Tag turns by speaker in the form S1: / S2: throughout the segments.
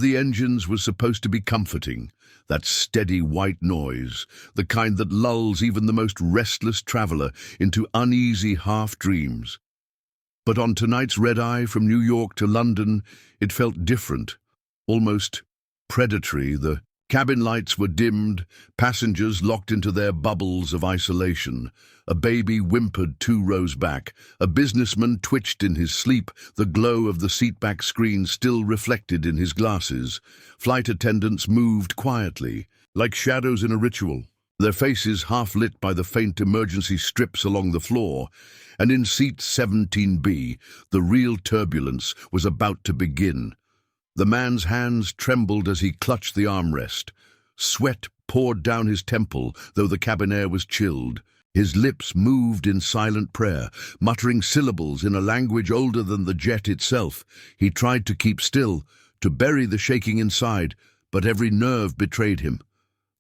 S1: of the engines was supposed to be comforting, that steady white noise, the kind that lulls even the most restless traveler into uneasy half-dreams. But on tonight's red-eye from New York to London, it felt different, almost predatory. The cabin lights were dimmed, passengers locked into their bubbles of isolation. A baby whimpered 2 rows back. A businessman twitched in his sleep, the glow of the seatback screen still reflected in his glasses. Flight attendants moved quietly, like shadows in a ritual, their faces half lit by the faint emergency strips along the floor. And in seat 17B, the real turbulence was about to begin. The man's hands trembled as he clutched the armrest. Sweat poured down his temple, though the cabin air was chilled. His lips moved in silent prayer, muttering syllables in a language older than the jet itself. He tried to keep still, to bury the shaking inside, but every nerve betrayed him.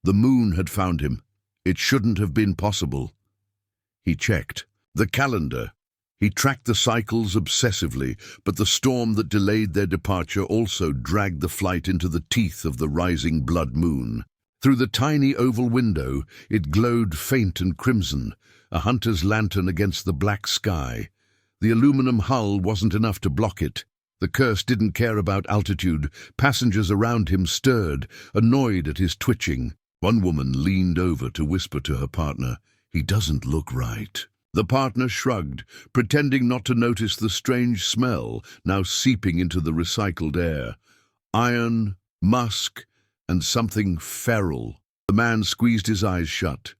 S1: The moon had found him. It shouldn't have been possible. He checked the calendar. He tracked the cycles obsessively, but the storm that delayed their departure also dragged the flight into the teeth of the rising blood moon. Through the tiny oval window, it glowed faint and crimson, a hunter's lantern against the black sky. The aluminum hull wasn't enough to block it. The curse didn't care about altitude. Passengers around him stirred, annoyed at his twitching. One woman leaned over to whisper to her partner, "He doesn't look right." The partner shrugged, pretending not to notice the strange smell now seeping into the recycled air. Iron, musk, and something feral. The man squeezed his eyes shut.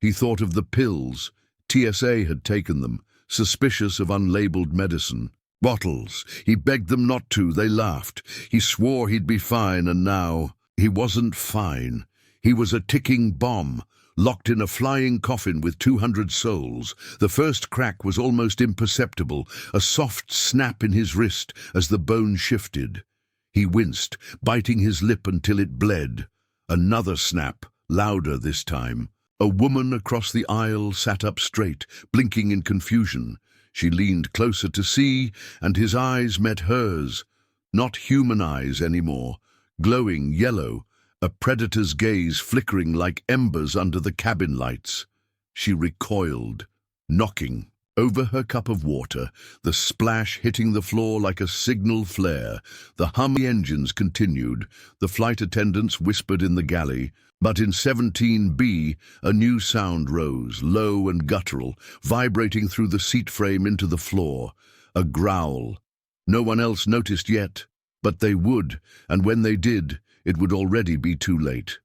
S1: He thought of the pills. TSA had taken them, suspicious of unlabeled medicine. Bottles. He begged them not to. They laughed. He swore he'd be fine, and now he wasn't fine. He was a ticking bomb, locked in a flying coffin with 200 souls. The first crack was almost imperceptible, a soft snap in his wrist as the bone shifted. He winced, biting his lip until it bled. Another snap, louder this time. A woman across the aisle sat up straight, blinking in confusion. She leaned closer to see, and his eyes met hers. Not human eyes anymore, glowing yellow, a predator's gaze flickering like embers under the cabin lights. She recoiled, knocking over her cup of water, the splash hitting the floor like a signal flare. The hum of the engines continued. The flight attendants whispered in the galley. But in 17B, a new sound rose, low and guttural, vibrating through the seat frame into the floor. A growl. No one else noticed yet, but they would, and when they did, it would already be too late.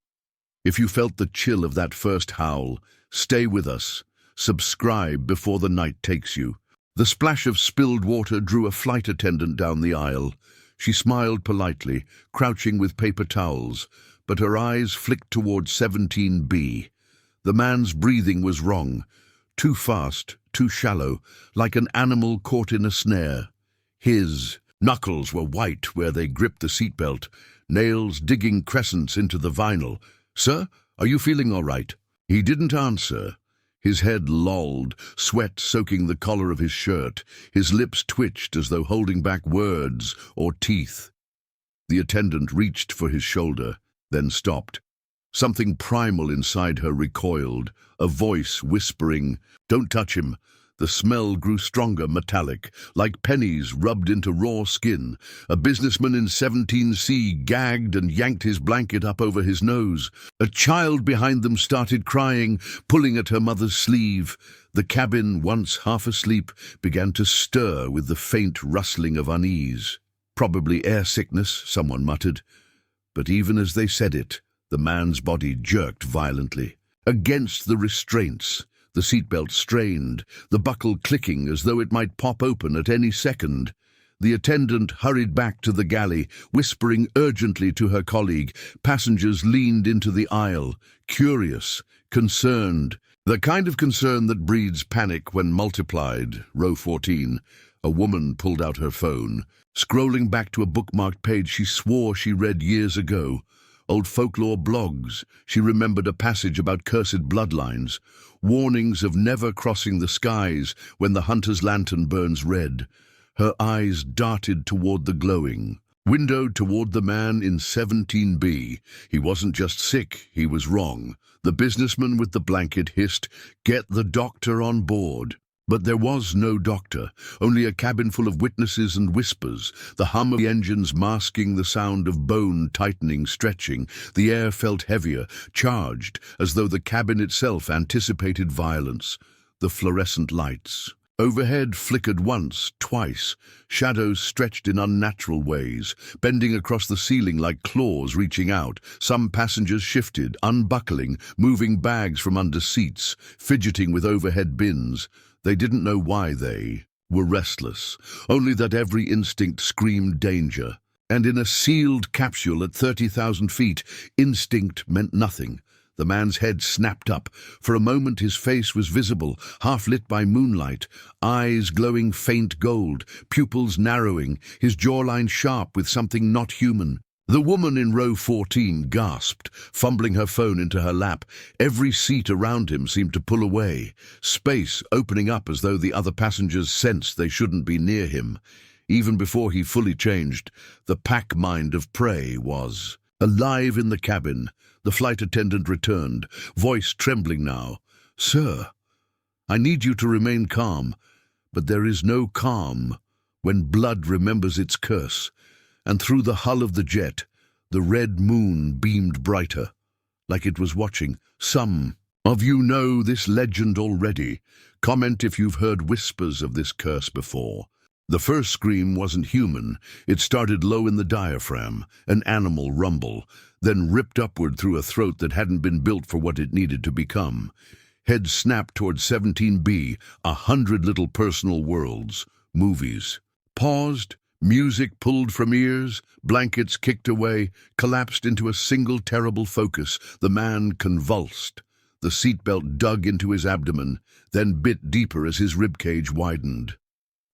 S1: If you felt the chill of that first howl, stay with us. Subscribe before the night takes you. The splash of spilled water drew a flight attendant down the aisle. She smiled politely, crouching with paper towels, but her eyes flicked toward 17B. The man's breathing was wrong. Too fast, too shallow, like an animal caught in a snare. His knuckles were white where they gripped the seatbelt, nails digging crescents into the vinyl. "Sir, are you feeling all right?" He didn't answer. His head lolled, sweat soaking the collar of his shirt. His lips twitched as though holding back words or teeth. The attendant reached for his shoulder, then stopped. Something primal inside her recoiled, a voice whispering, "Don't touch him." The smell grew stronger, metallic, like pennies rubbed into raw skin. A businessman in 17C gagged and yanked his blanket up over his nose. A child behind them started crying, pulling at her mother's sleeve. The cabin, once half asleep, began to stir with the faint rustling of unease. "Probably air sickness," someone muttered. But even as they said it, the man's body jerked violently. Against the restraints, the seatbelt strained, the buckle clicking as though it might pop open at any second. The attendant hurried back to the galley, whispering urgently to her colleague. Passengers leaned into the aisle, curious, concerned. The kind of concern that breeds panic when multiplied. Row 14. A woman pulled out her phone. Scrolling back to a bookmarked page she swore she read years ago. Old folklore blogs. She remembered a passage about cursed bloodlines. Warnings of never crossing the skies when the hunter's lantern burns red. Her eyes darted toward the glowing. Windowed toward the man in 17B. He wasn't just sick, he was wrong. The businessman with the blanket hissed, "Get the doctor on board." But there was no doctor, only a cabin full of witnesses and whispers, the hum of the engines masking the sound of bone tightening, stretching. The air felt heavier, charged, as though the cabin itself anticipated violence. The fluorescent lights overhead flickered once, twice. Shadows stretched in unnatural ways, bending across the ceiling like claws reaching out. Some passengers shifted, unbuckling, moving bags from under seats, fidgeting with overhead bins. They didn't know why they were restless, only that every instinct screamed danger. And in a sealed capsule at 30,000 feet, instinct meant nothing. The man's head snapped up. For a moment his face was visible, half lit by moonlight, eyes glowing faint gold, pupils narrowing, his jawline sharp with something not human. The woman in row 14 gasped, fumbling her phone into her lap. Every seat around him seemed to pull away, space opening up as though the other passengers sensed they shouldn't be near him. Even before he fully changed, the pack mind of prey was alive in the cabin. The flight attendant returned, voice trembling now. "Sir, I need you to remain calm, but there is no calm when blood remembers its curse." And through the hull of the jet, the red moon beamed brighter, like it was watching. Some of you know this legend already. Comment if you've heard whispers of this curse before. The first scream wasn't human. It started low in the diaphragm, an animal rumble, then ripped upward through a throat that hadn't been built for what it needed to become. Head snapped toward 17B, 100 little personal worlds, movies. Paused. Music pulled from ears, blankets kicked away, collapsed into a single terrible focus. The man convulsed. The seatbelt dug into his abdomen, then bit deeper as his ribcage widened.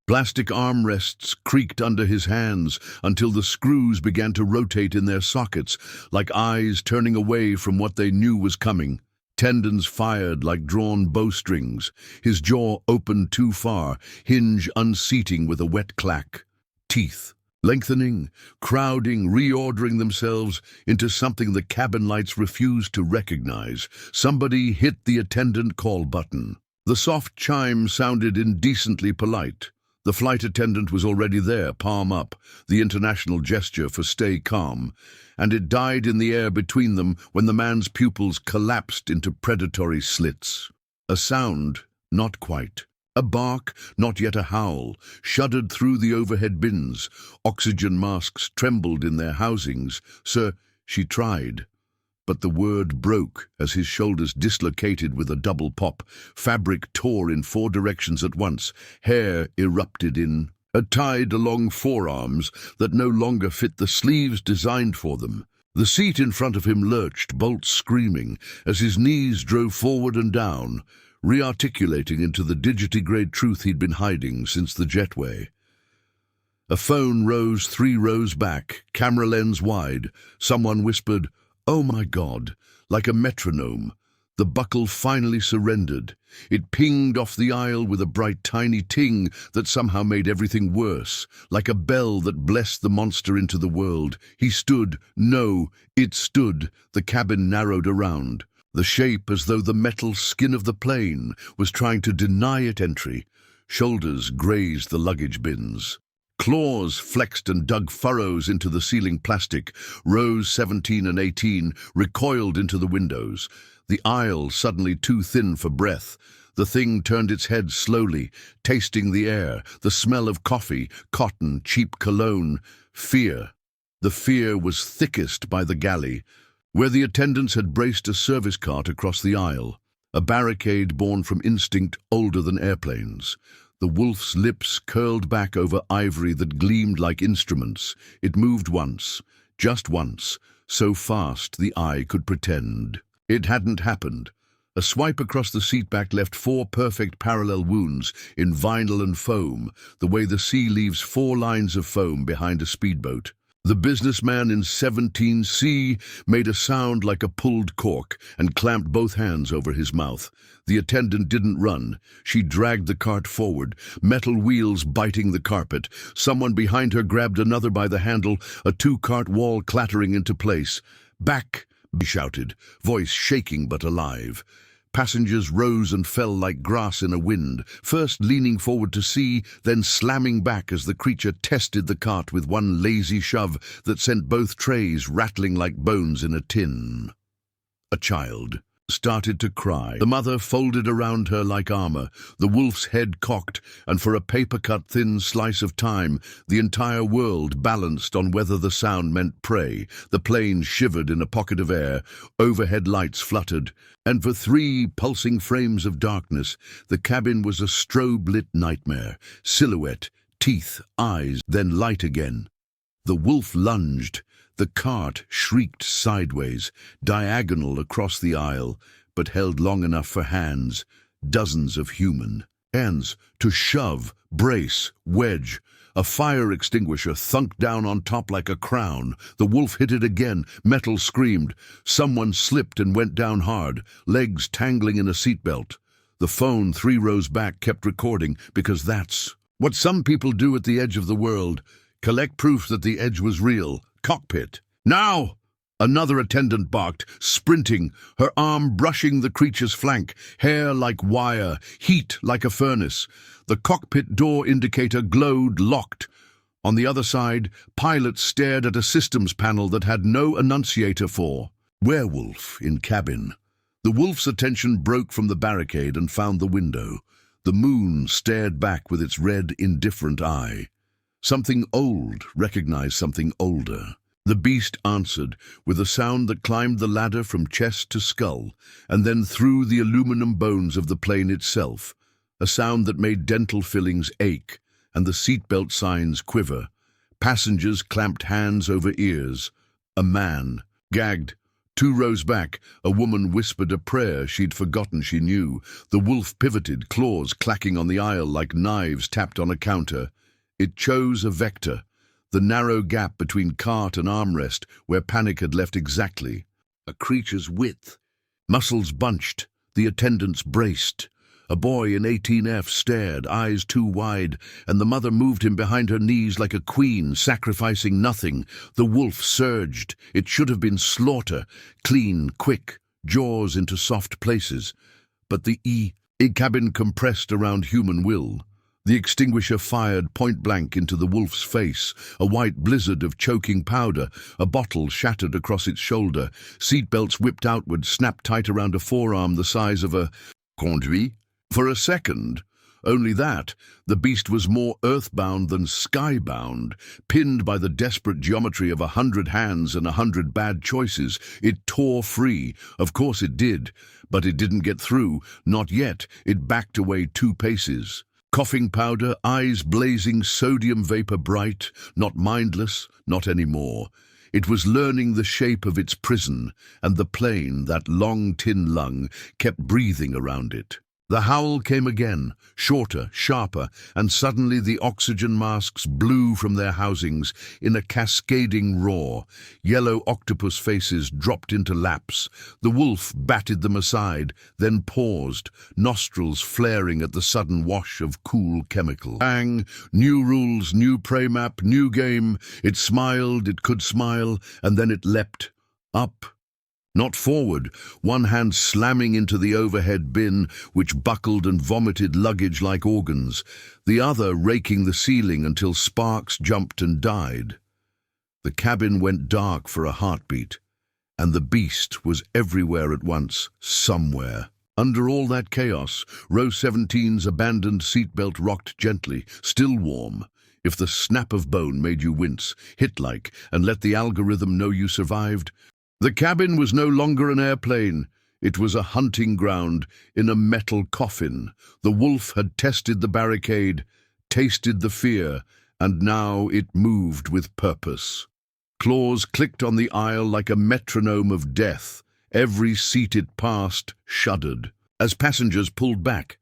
S1: Plastic armrests creaked under his hands until the screws began to rotate in their sockets, like eyes turning away from what they knew was coming. Tendons fired like drawn bowstrings. His jaw opened too far, hinge unseating with a wet clack. Teeth lengthening, crowding, reordering themselves into something the cabin lights refused to recognize. Somebody hit the attendant call button. The soft chime sounded indecently polite. The flight attendant was already there, palm up, the international gesture for stay calm, and it died in the air between them when the man's pupils collapsed into predatory slits. A sound, not quite. A bark, not yet a howl, shuddered through the overhead bins. Oxygen masks trembled in their housings. "Sir," she tried. But the word broke as his shoulders dislocated with a double pop. Fabric tore in 4 directions at once. Hair erupted in, tied along forearms that no longer fit the sleeves designed for them. The seat in front of him lurched, bolt screaming, as his knees drove forward and down, re-articulating into the digitigrade truth he'd been hiding since the jetway. A phone rose 3 rows back, camera lens wide. Someone whispered, "Oh my God," like a metronome. The buckle finally surrendered. It pinged off the aisle with a bright tiny ting that somehow made everything worse, like a bell that blessed the monster into the world. He stood. No, it stood. The cabin narrowed around. The shape as though the metal skin of the plane was trying to deny it entry. Shoulders grazed the luggage bins. Claws flexed and dug furrows into the ceiling plastic. Rows 17 and 18 recoiled into the windows. The aisle suddenly too thin for breath. The thing turned its head slowly, tasting the air, the smell of coffee, cotton, cheap cologne. Fear. The fear was thickest by the galley, where the attendants had braced a service cart across the aisle, a barricade born from instinct older than airplanes. The wolf's lips curled back over ivory that gleamed like instruments. It moved once, just once, so fast the eye could pretend it hadn't happened. A swipe across the seatback left 4 perfect parallel wounds in vinyl and foam, the way the sea leaves 4 lines of foam behind a speedboat. The businessman in 17C made a sound like a pulled cork and clamped both hands over his mouth. The attendant didn't run. She dragged the cart forward, metal wheels biting the carpet. Someone behind her grabbed another by the handle, a two-cart wall clattering into place. "Back!" he shouted, voice shaking but alive. Passengers rose and fell like grass in a wind, first leaning forward to see, then slamming back as the creature tested the cart with one lazy shove that sent both trays rattling like bones in a tin. A child started to cry. The mother folded around her like armor, the wolf's head cocked, and for a paper-cut thin slice of time, the entire world balanced on whether the sound meant prey. The plane shivered in a pocket of air, overhead lights fluttered, and for 3 pulsing frames of darkness, the cabin was a strobe-lit nightmare. Silhouette, teeth, eyes, then light again. The wolf lunged. The cart shrieked sideways, diagonal across the aisle, but held long enough for hands, dozens of human hands, to shove, brace, wedge. A fire extinguisher thunked down on top like a crown. The wolf hit it again. Metal screamed. Someone slipped and went down hard, legs tangling in a seatbelt. The phone 3 rows back kept recording, because that's what some people do at the edge of the world. Collect proof that the edge was real. Cockpit. "Now!" Another attendant barked, sprinting, her arm brushing the creature's flank, hair like wire, heat like a furnace. The cockpit door indicator glowed locked. On the other side, pilots stared at a systems panel that had no annunciator for werewolf in cabin. The wolf's attention broke from the barricade and found the window. The moon stared back with its red, indifferent eye. Something old recognized something older. The beast answered, with a sound that climbed the ladder from chest to skull, and then through the aluminum bones of the plane itself, a sound that made dental fillings ache and the seatbelt signs quiver. Passengers clamped hands over ears. A man gagged. 2 rows back, a woman whispered a prayer she'd forgotten she knew. The wolf pivoted, claws clacking on the aisle like knives tapped on a counter. It chose a vector, the narrow gap between cart and armrest where panic had left exactly a creature's width. Muscles bunched, the attendants braced. A boy in 18F stared, eyes too wide, and the mother moved him behind her knees like a queen, sacrificing nothing. The wolf surged. It should have been slaughter, clean, quick, jaws into soft places. But the cabin compressed around human will. The extinguisher fired point-blank into the wolf's face, a white blizzard of choking powder, a bottle shattered across its shoulder, seatbelts whipped outward, snapped tight around a forearm the size of a conduit. For a second, only that, the beast was more earthbound than skybound, pinned by the desperate geometry of 100 hands and 100 bad choices. It tore free. Of course it did, but it didn't get through. Not yet. It backed away 2 paces. Coughing powder, eyes blazing, sodium vapor bright, not mindless, not anymore. It was learning the shape of its prison, and the plane, that long tin lung, kept breathing around it. The howl came again, shorter, sharper, and suddenly the oxygen masks blew from their housings in a cascading roar. Yellow octopus faces dropped into laps. The wolf batted them aside, then paused, nostrils flaring at the sudden wash of cool chemical. Bang! New rules, new prey map, new game. It smiled, it could smile, and then it leapt. Up. Not forward, one hand slamming into the overhead bin, which buckled and vomited luggage like organs, the other raking the ceiling until sparks jumped and died. The cabin went dark for a heartbeat, and the beast was everywhere at once, somewhere. Under all that chaos, row 17's abandoned seatbelt rocked gently, still warm. If the snap of bone made you wince, hit like, and let the algorithm know you survived, the cabin was no longer an airplane. It was a hunting ground in a metal coffin. The wolf had tested the barricade, tasted the fear, and now it moved with purpose. Claws clicked on the aisle like a metronome of death. Every seat it passed shuddered. As passengers pulled back,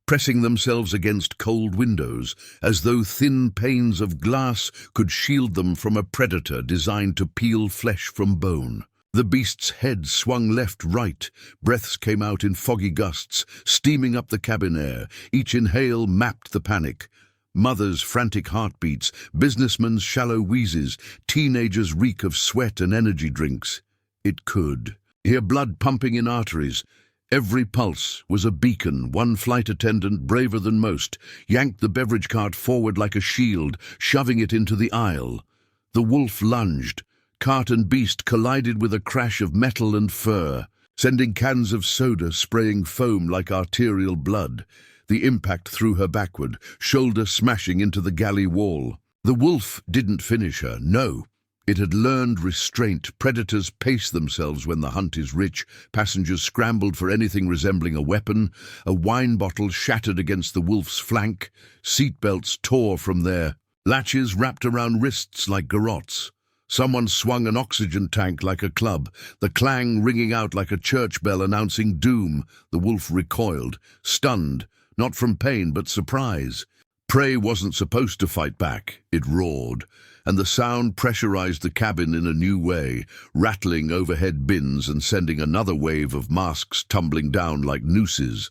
S1: pressing themselves against cold windows, as though thin panes of glass could shield them from a predator designed to peel flesh from bone. The beast's head swung left-right. Breaths came out in foggy gusts, steaming up the cabin air. Each inhale mapped the panic. Mothers' frantic heartbeats, businessmen's shallow wheezes, teenagers' reek of sweat and energy drinks. It could. Hear blood pumping in arteries. Every pulse was a beacon. One flight attendant, braver than most, yanked the beverage cart forward like a shield, shoving it into the aisle. The wolf lunged. Cart and beast collided with a crash of metal and fur, sending cans of soda spraying foam like arterial blood. The impact threw her backward, shoulder smashing into the galley wall. The wolf didn't finish her, no. It had learned restraint. Predators pace themselves when the hunt is rich. Passengers scrambled for anything resembling a weapon. A wine bottle shattered against the wolf's flank. Seatbelts tore from their latches wrapped around wrists like garrotes. Someone swung an oxygen tank like a club, the clang ringing out like a church bell announcing doom. The wolf recoiled, stunned, not from pain but surprise. Prey wasn't supposed to fight back. It roared, and the sound pressurized the cabin in a new way, rattling overhead bins and sending another wave of masks tumbling down like nooses.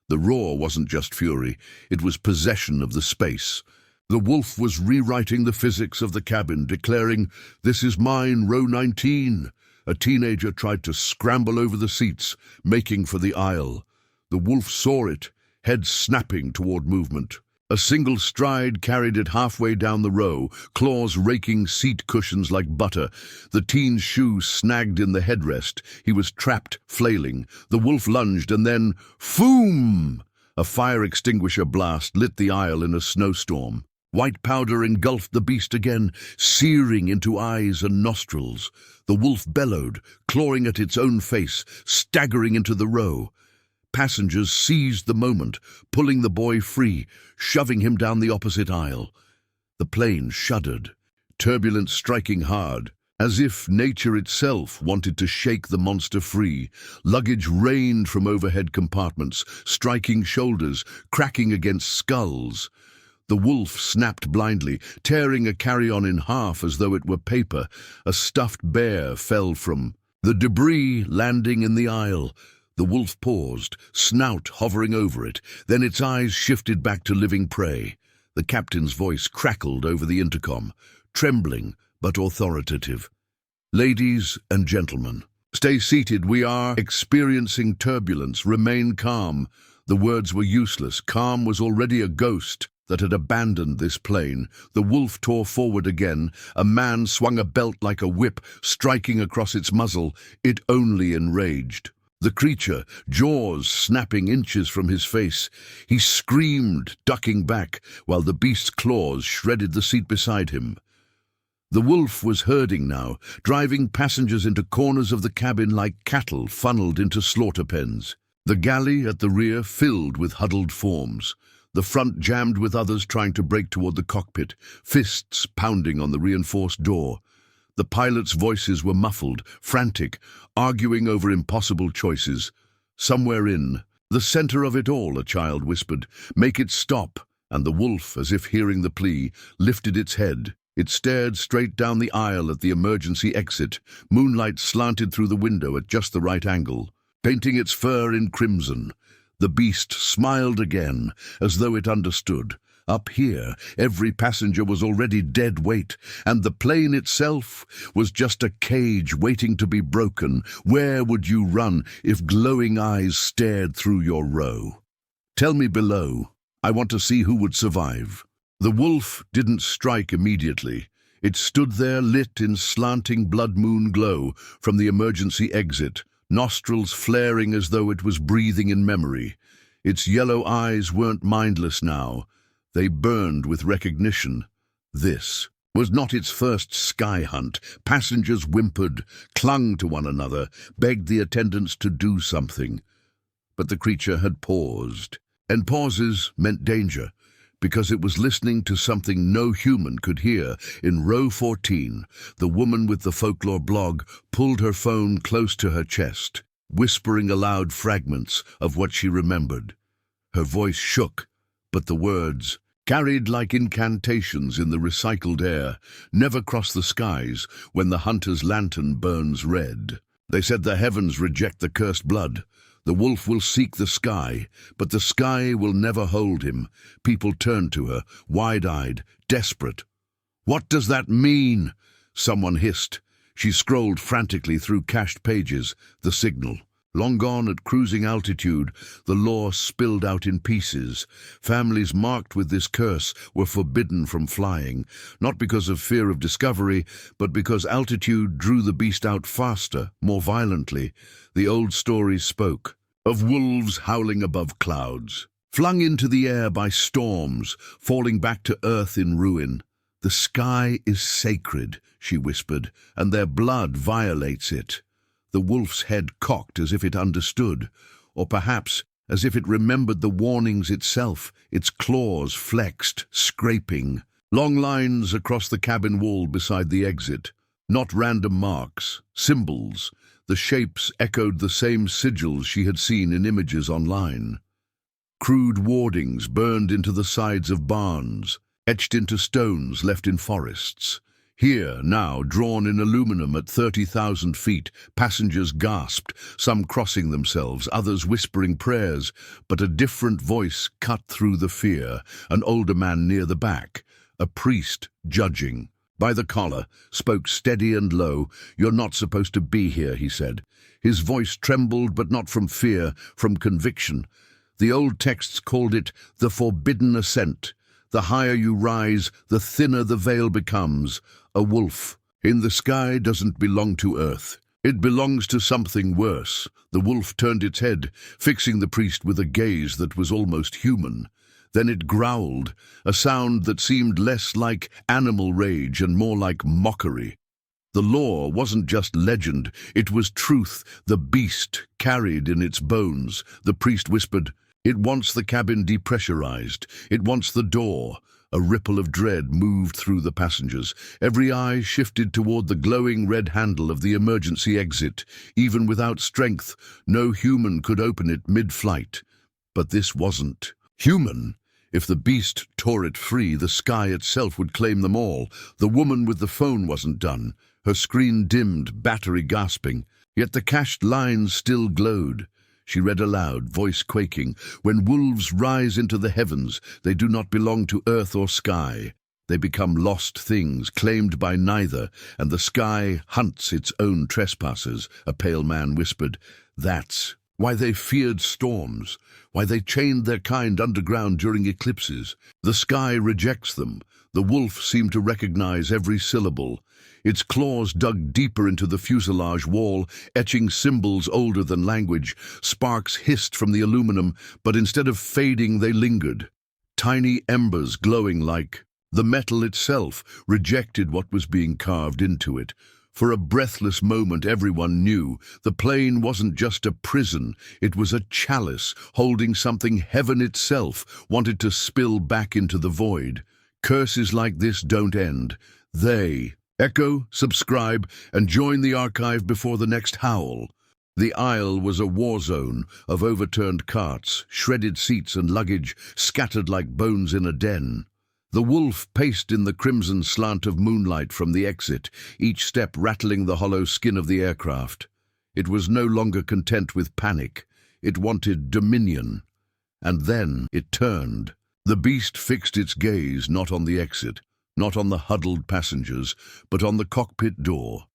S1: The roar wasn't just fury, it was possession of the space. The wolf was rewriting the physics of the cabin, declaring, "This is mine, row 19. A teenager tried to scramble over the seats, making for the aisle. The wolf saw it, head snapping toward movement. A single stride carried it halfway down the row, claws raking seat cushions like butter. The teen's shoe snagged in the headrest. He was trapped, flailing. The wolf lunged and then, foom! A fire extinguisher blast lit the aisle in a snowstorm. White powder engulfed the beast again, searing into eyes and nostrils. The wolf bellowed, clawing at its own face, staggering into the row. Passengers seized the moment, pulling the boy free, shoving him down the opposite aisle. The plane shuddered, turbulence striking hard, as if nature itself wanted to shake the monster free. Luggage rained from overhead compartments, striking shoulders, cracking against skulls. The wolf snapped blindly, tearing a carry-on in half as though it were paper. A stuffed bear fell from the debris, landing in the aisle. The wolf paused, snout hovering over it. Then its eyes shifted back to living prey. The captain's voice crackled over the intercom, trembling but authoritative. "Ladies and gentlemen, stay seated. We are experiencing turbulence. Remain calm." The words were useless. Calm was already a ghost that had abandoned this plane. The wolf tore forward again. A man swung a belt like a whip, striking across its muzzle. It only enraged. The creature, jaws snapping inches from his face. He screamed, ducking back, while the beast's claws shredded the seat beside him. The wolf was herding now, driving passengers into corners of the cabin like cattle funneled into slaughter pens. The galley at the rear filled with huddled forms. The front jammed with others trying to break toward the cockpit, fists pounding on the reinforced door. The pilots' voices were muffled, frantic, arguing over impossible choices. Somewhere in the center of it all, a child whispered, "Make it stop," and the wolf, as if hearing the plea, lifted its head. It stared straight down the aisle at the emergency exit. Moonlight slanted through the window at just the right angle, painting its fur in crimson. The beast smiled again, as though it understood. Up here, every passenger was already dead weight, and the plane itself was just a cage waiting to be broken. Where would you run if glowing eyes stared through your row? Tell me below. I want to see who would survive. The wolf didn't strike immediately. It stood there lit in slanting blood moon glow from the emergency exit, nostrils flaring as though it was breathing in memory. Its yellow eyes weren't mindless now. They burned with recognition. This was not its first sky hunt. Passengers whimpered, clung to one another, begged the attendants to do something. But the creature had paused. And pauses meant danger, because it was listening to something no human could hear. In row 14, the woman with the folklore blog pulled her phone close to her chest, whispering aloud fragments of what she remembered. Her voice shook, but the words, carried like incantations in the recycled air, never cross the skies when the hunter's lantern burns red. They said the heavens reject the cursed blood. The wolf will seek the sky, but the sky will never hold him. People turned to her, wide-eyed, desperate. "What does that mean?" Someone hissed. She scrolled frantically through cached pages. The signal. Long gone at cruising altitude, the law spilled out in pieces. Families marked with this curse were forbidden from flying, not because of fear of discovery, but because altitude drew the beast out faster, more violently. The old story spoke of wolves howling above clouds, flung into the air by storms, falling back to earth in ruin. "The sky is sacred," she whispered, "and their blood violates it." The wolf's head cocked as if it understood, or perhaps as if it remembered the warnings itself, its claws flexed, scraping. Long lines across the cabin wall beside the exit. Not random marks, symbols. The shapes echoed the same sigils she had seen in images online. Crude wardings burned into the sides of barns, etched into stones left in forests. Here, now, drawn in aluminum at 30,000 feet, passengers gasped, some crossing themselves, others whispering prayers, but a different voice cut through the fear, an older man near the back, a priest judging. By the collar, spoke steady and low. "You're not supposed to be here," he said. His voice trembled, but not from fear, from conviction. The old texts called it the forbidden ascent. The higher you rise, the thinner the veil becomes. A wolf in the sky doesn't belong to Earth. It belongs to something worse. The wolf turned its head, fixing the priest with a gaze that was almost human. Then it growled, a sound that seemed less like animal rage and more like mockery. The law wasn't just legend, it was truth, the beast carried in its bones. The priest whispered, "It wants the cabin depressurized. It wants the door." A ripple of dread moved through the passengers. Every eye shifted toward the glowing red handle of the emergency exit. Even without strength, no human could open it mid-flight. But this wasn't human. If the beast tore it free, the sky itself would claim them all. The woman with the phone wasn't done. Her screen dimmed, battery gasping. Yet the cached lines still glowed. She read aloud, voice quaking, "When wolves rise into the heavens, they do not belong to earth or sky. They become lost things, claimed by neither, and the sky hunts its own trespassers," a pale man whispered. "That's why they feared storms, why they chained their kind underground during eclipses. The sky rejects them." The wolf seemed to recognize every syllable. Its claws dug deeper into the fuselage wall, etching symbols older than language. Sparks hissed from the aluminum, but instead of fading, they lingered. Tiny embers glowing like the metal itself rejected what was being carved into it. For a breathless moment, everyone knew the plane wasn't just a prison, it was a chalice holding something heaven itself wanted to spill back into the void. Curses like this don't end. They echo, subscribe, and join the archive before the next howl. The aisle was a war zone of overturned carts, shredded seats and luggage scattered like bones in a den. The wolf paced in the crimson slant of moonlight from the exit, each step rattling the hollow skin of the aircraft. It was no longer content with panic. It wanted dominion. And then it turned. The beast fixed its gaze not on the exit, not on the huddled passengers, but on the cockpit door.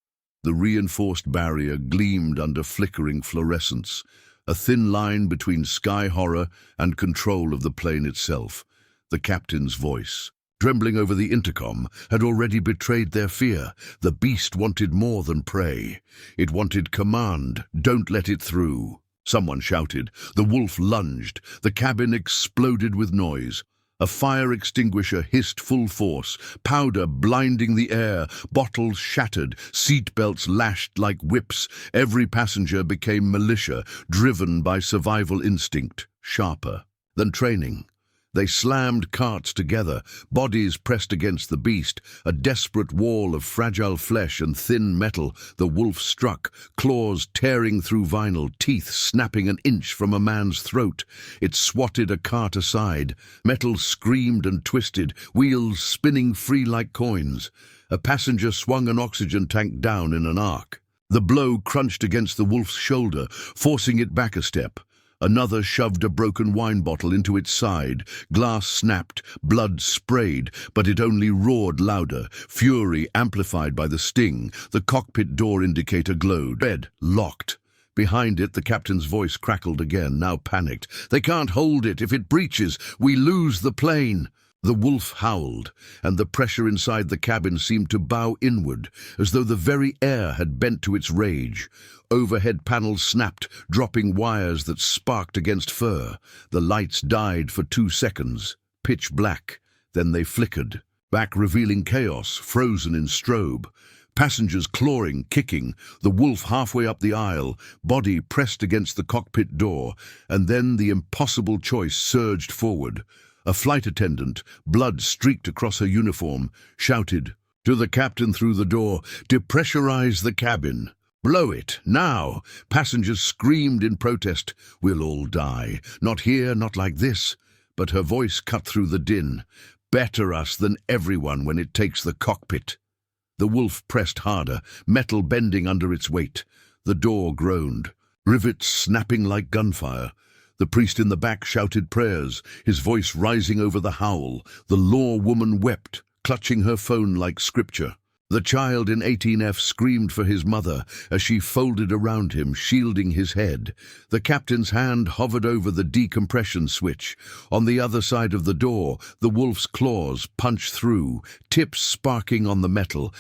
S1: The reinforced barrier gleamed under flickering fluorescence, a thin line between sky horror and control of the plane itself. The captain's voice, trembling over the intercom, had already betrayed their fear. The beast wanted more than prey. It wanted command. "Don't let it through." Someone shouted. The wolf lunged. The cabin exploded with noise. A fire extinguisher hissed full force, powder blinding the air, bottles shattered, seatbelts lashed like whips. Every passenger became militia, driven by survival instinct, sharper than training. They slammed carts together, bodies pressed against the beast, a desperate wall of fragile flesh and thin metal. The wolf struck, claws tearing through vinyl, teeth snapping an inch from a man's throat. It swatted a cart aside. Metal screamed and twisted, wheels spinning free like coins. A passenger swung an oxygen tank down in an arc. The blow crunched against the wolf's shoulder, forcing it back a step. Another shoved a broken wine bottle into its side. Glass snapped, blood sprayed, but it only roared louder, fury amplified by the sting. The cockpit door indicator glowed. Red, locked. Behind it, the captain's voice crackled again, now panicked. "They can't hold it. If it breaches, we lose the plane." The wolf howled, and the pressure inside the cabin seemed to bow inward, as though the very air had bent to its rage. Overhead panels snapped, dropping wires that sparked against fur. The lights died for 2 seconds, pitch black. Then they flickered, back revealing chaos, frozen in strobe. Passengers clawing, kicking, the wolf halfway up the aisle, body pressed against the cockpit door, and then the impossible choice surged forward. A flight attendant, blood streaked across her uniform, shouted to the captain through the door, "Depressurize the cabin. Blow it, now!" Passengers screamed in protest. "We'll all die. Not here, not like this." But her voice cut through the din. "Better us than everyone when it takes the cockpit." The wolf pressed harder, metal bending under its weight. The door groaned, rivets snapping like gunfire. The priest in the back shouted prayers, his voice rising over the howl. The law woman wept, clutching her phone like scripture. The child in 18F screamed for his mother as she folded around him, shielding his head. The captain's hand hovered over the decompression switch. On the other side of the door, the wolf's claws punched through, tips sparking on the metal.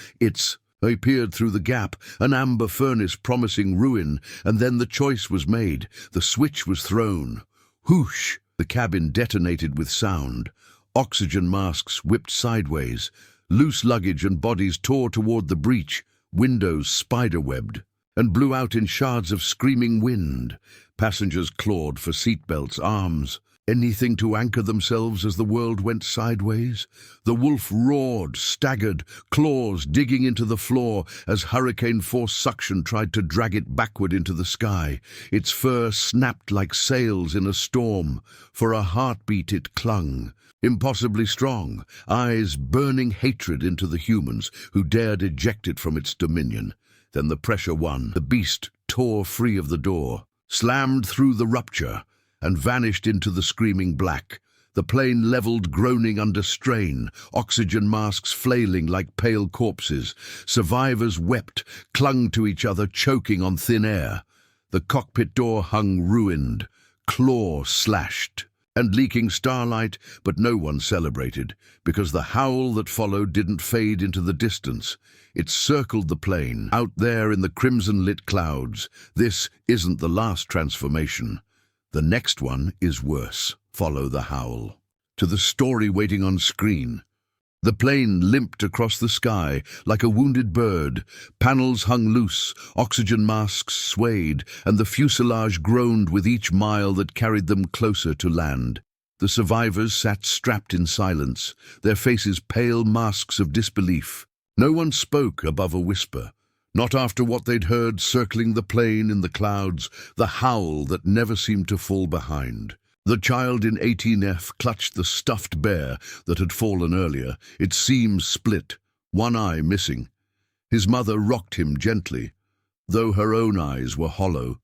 S1: They peered through the gap, an amber furnace promising ruin, and then the choice was made. The switch was thrown. Whoosh! The cabin detonated with sound. Oxygen masks whipped sideways. Loose luggage and bodies tore toward the breach. Windows spider-webbed and blew out in shards of screaming wind. Passengers clawed for seatbelts, arms, anything to anchor themselves as the world went sideways. The wolf roared, staggered, claws digging into the floor as hurricane-force suction tried to drag it backward into the sky. Its fur snapped like sails in a storm. For a heartbeat it clung, impossibly strong, eyes burning hatred into the humans who dared eject it from its dominion. Then the pressure won. The beast tore free of the door, slammed through the rupture, and vanished into the screaming black. The plane leveled, groaning under strain, oxygen masks flailing like pale corpses. Survivors wept, clung to each other, choking on thin air. The cockpit door hung ruined, claw slashed, and leaking starlight, but no one celebrated, because the howl that followed didn't fade into the distance. It circled the plane, out there in the crimson-lit clouds. This isn't the last transformation. The next one is worse. Follow the howl to the story waiting on screen. The plane limped across the sky like a wounded bird. Panels hung loose, oxygen masks swayed, and the fuselage groaned with each mile that carried them closer to land. The survivors sat strapped in silence, their faces pale masks of disbelief. No one spoke above a whisper. Not after what they'd heard circling the plane in the clouds, the howl that never seemed to fall behind. The child in 18F clutched the stuffed bear that had fallen earlier, its seams split, one eye missing. His mother rocked him gently, though her own eyes were hollow,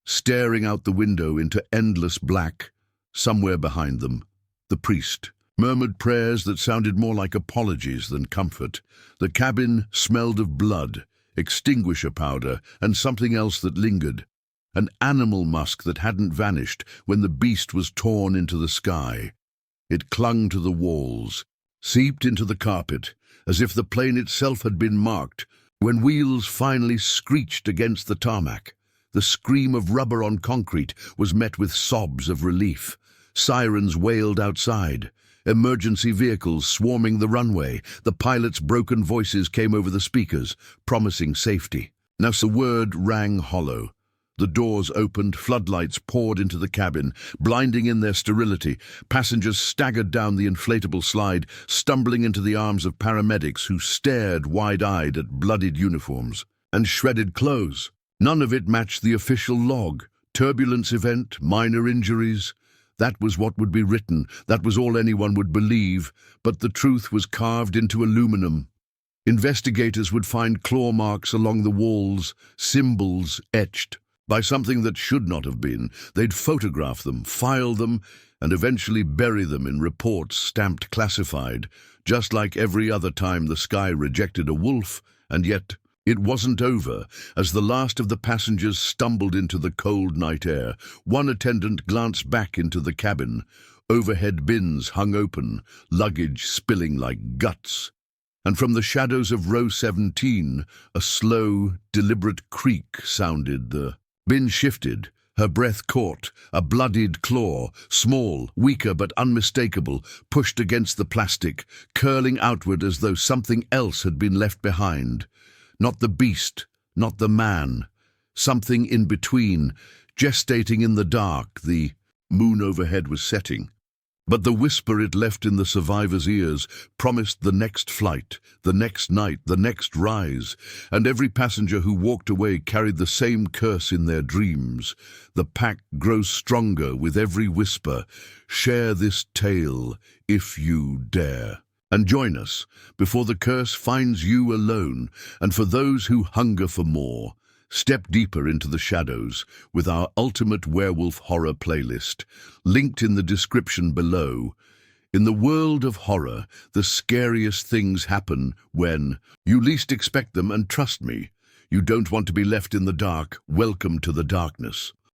S1: staring out the window into endless black. Somewhere behind them, the priest murmured prayers that sounded more like apologies than comfort. The cabin smelled of blood, extinguisher powder, and something else that lingered. An animal musk that hadn't vanished when the beast was torn into the sky. It clung to the walls, seeped into the carpet, as if the plane itself had been marked. When wheels finally screeched against the tarmac, the scream of rubber on concrete was met with sobs of relief. Sirens wailed outside, emergency vehicles swarming the runway. The pilot's broken voices came over the speakers, promising safety. Now the word rang hollow. The doors opened, floodlights poured into the cabin, blinding in their sterility. Passengers staggered down the inflatable slide, stumbling into the arms of paramedics who stared wide-eyed at bloodied uniforms and shredded clothes. None of it matched the official log. Turbulence event, minor injuries. That was what would be written. That was all anyone would believe. But the truth was carved into aluminum. Investigators would find claw marks along the walls, symbols etched. By something that should not have been. They'd photograph them, file them, and eventually bury them in reports stamped classified, just like every other time the sky rejected a wolf. And yet, it wasn't over. As the last of the passengers stumbled into the cold night air, one attendant glanced back into the cabin. Overhead bins hung open, luggage spilling like guts. And from the shadows of row 17, a slow, deliberate creak sounded. The bin shifted, her breath caught, a bloodied claw, small, weaker but unmistakable, pushed against the plastic, curling outward as though something else had been left behind. Not the beast, not the man. Something in between, gestating in the dark. The moon overhead was setting. But the whisper it left in the survivors' ears promised the next flight, the next night, the next rise, and every passenger who walked away carried the same curse in their dreams. The pack grows stronger with every whisper. Share this tale if you dare. And join us before the curse finds you alone, and for those who hunger for more. Step deeper into the shadows with our ultimate werewolf horror playlist, linked in the description below. In the world of horror, the scariest things happen when you least expect them, and trust me, you don't want to be left in the dark. Welcome to the darkness.